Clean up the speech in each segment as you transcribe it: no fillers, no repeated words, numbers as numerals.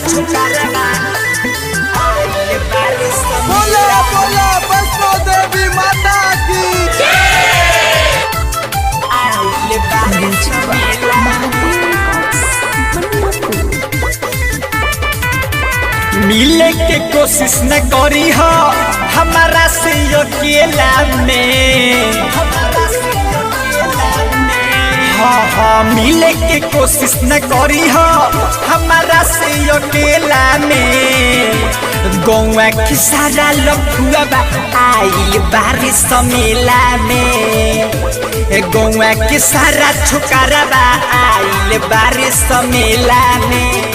छुकरवा आइल बारे बोला बोला वैष्णो देवी माता की आइल बारे मिले के कोशिश न करी हो हमारा से अकेला में हाँ मिले के कोशिश न करी हो हमारा से अकेला में गौआ के सारा लफुआ आइल बारिश मेला में गौआ के सारा छुकरवा आइल बारिश मेला में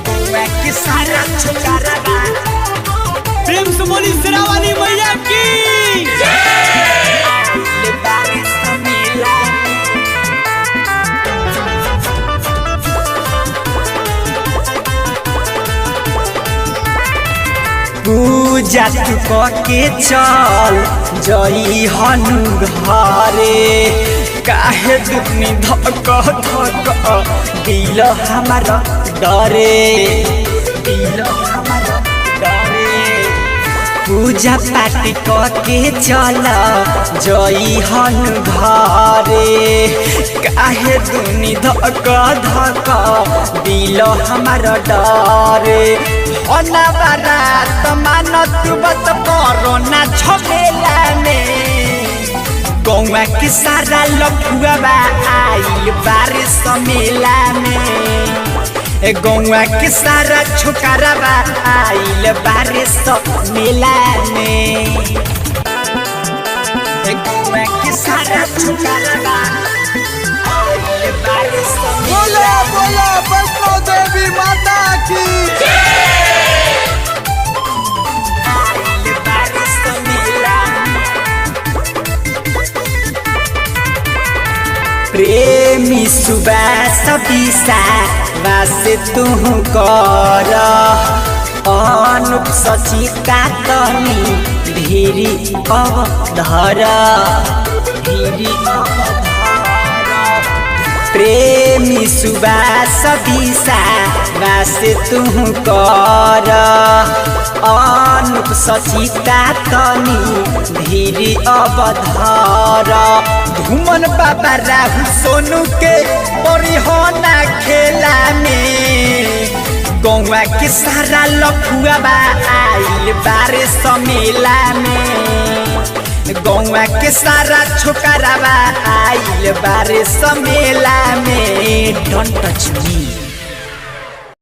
गौआ के सारा छुकरवा प्रेम से बोली शेरावाली मैया की आइल बारिश मेला पूजा तू के चल जई हनु घरे काहे दुखनी धक दिल हमारा डरे दिल हमारा डरे पूजा पाठ के चल जई हनु घरे काहे दुनी धक दिल हमारा डरे अनावरा तमानत बत कोरोना झमेला में गौआ के सारा लफुआ आइल बारिश मेला में गौआ के सारा छुकरवा आइल बारिश मेला में गौआ के सारा छुकरवा आइल बारिश बोला बोला वैष्णो देवी माता की प्रेमी सुबास बिसा वासे तू कर अनुप सची कातनी धीरी अवधर धीरी प्रेमी सुबास बिसा वासे तू कर अनुप सची कातनी धीरी अवधर घुमन बाबा राहु सोनू के परिहना खेला में गौआ के सारा लफुआ आइल बारिश मेला में गौआ के सारा छुकरवा आइल बारिश मेला में डोंट टच मी।